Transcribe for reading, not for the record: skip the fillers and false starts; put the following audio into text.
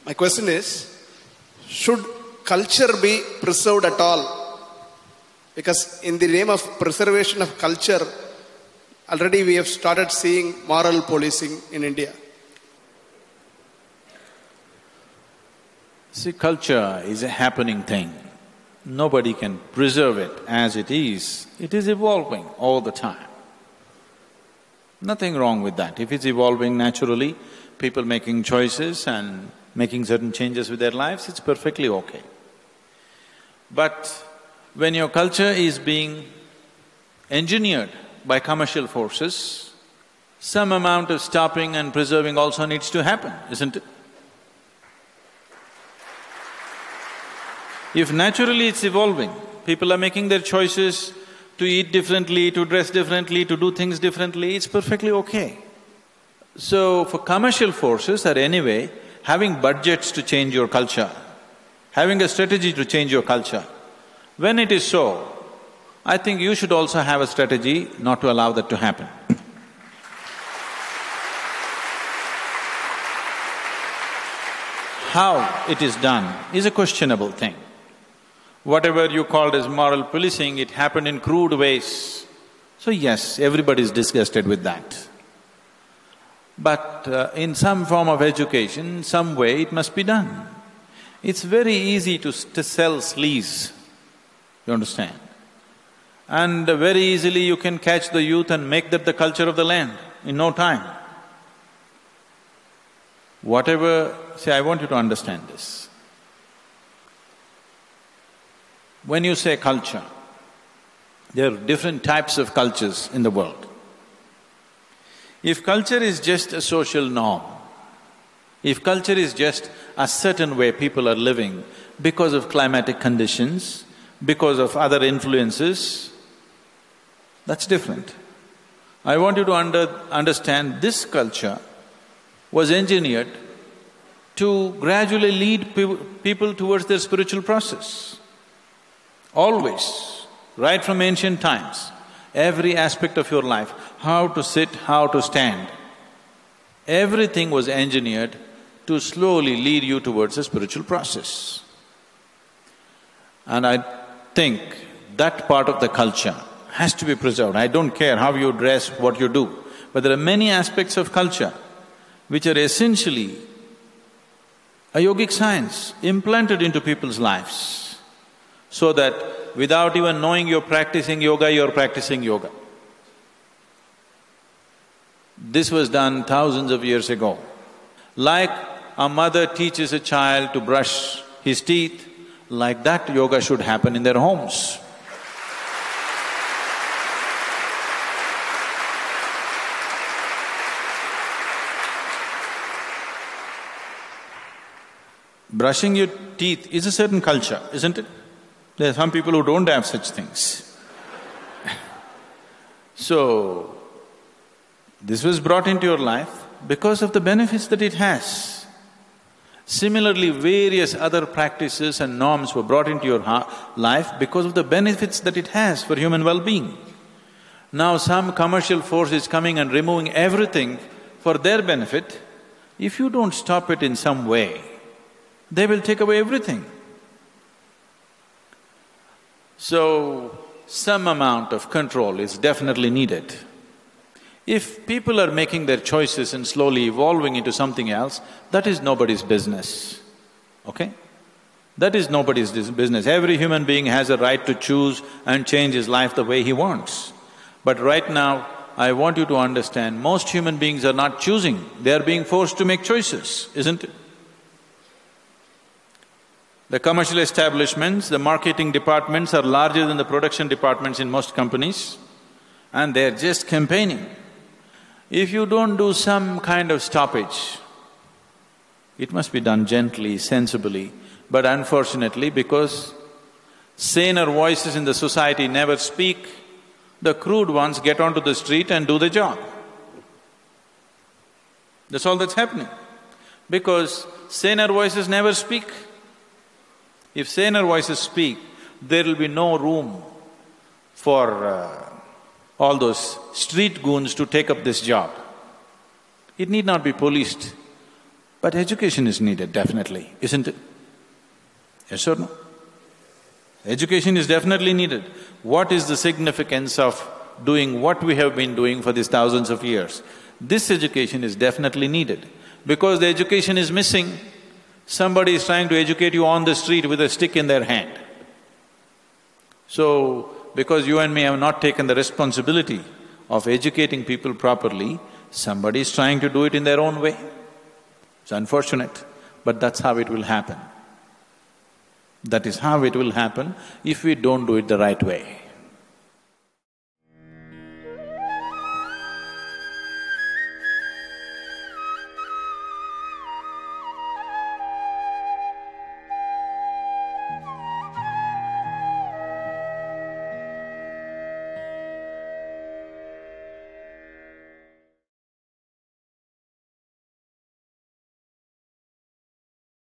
My question is, should culture be preserved at all? Because in the name of preservation of culture, already we have started seeing moral policing in India. See, culture is a happening thing. Nobody can preserve it as it is. It is evolving all the time. Nothing wrong with that. If it's evolving naturally, people making choices and making certain changes with their lives, it's perfectly okay. But when your culture is being engineered by commercial forces, some amount of stopping and preserving also needs to happen, isn't it? If naturally it's evolving, people are making their choices to eat differently, to dress differently, to do things differently, it's perfectly okay. So, for commercial forces are anyway having budgets to change your culture, having a strategy to change your culture. When it is so, I think you should also have a strategy not to allow that to happen. How it is done is a questionable thing. Whatever you called as moral policing, it happened in crude ways. So yes, everybody is disgusted with that. But in some form of education, some way it must be done. It's very easy to sell sleaze, you understand? And very easily you can catch the youth and make that the culture of the land in no time. See, I want you to understand this. When you say culture, there are different types of cultures in the world. If culture is just a social norm, if culture is just a certain way people are living because of climatic conditions, because of other influences, that's different. I want you to understand this culture was engineered to gradually lead people towards their spiritual process. Always, right from ancient times, every aspect of your life, how to sit, how to stand, everything was engineered to slowly lead you towards a spiritual process. And I think that part of the culture has to be preserved. I don't care how you dress, what you do, but there are many aspects of culture which are essentially a yogic science implanted into people's lives, so that without even knowing you're practicing yoga. This was done thousands of years ago. Like a mother teaches a child to brush his teeth, like that yoga should happen in their homes. Brushing your teeth is a certain culture, isn't it? There are some people who don't have such things. So, this was brought into your life because of the benefits that it has. Similarly, various other practices and norms were brought into your life because of the benefits that it has for human well-being. Now some commercial force is coming and removing everything for their benefit. If you don't stop it in some way, they will take away everything. So, some amount of control is definitely needed. If people are making their choices and slowly evolving into something else, that is nobody's business, okay? That is nobody's business. Every human being has a right to choose and change his life the way he wants. But right now, I want you to understand, most human beings are not choosing, they are being forced to make choices, isn't it? The commercial establishments, the marketing departments are larger than the production departments in most companies, and they're just campaigning. If you don't do some kind of stoppage, it must be done gently, sensibly, but unfortunately, because saner voices in the society never speak, the crude ones get onto the street and do the job. That's all that's happening, because saner voices never speak. If saner voices speak, there will be no room for all those street goons to take up this job. It need not be policed. But education is needed, definitely, isn't it? Yes or no? Education is definitely needed. What is the significance of doing what we have been doing for these thousands of years? This education is definitely needed. Because the education is missing, somebody is trying to educate you on the street with a stick in their hand. So, because you and me have not taken the responsibility of educating people properly, somebody is trying to do it in their own way. It's unfortunate, but that's how it will happen. That is how it will happen if we don't do it the right way.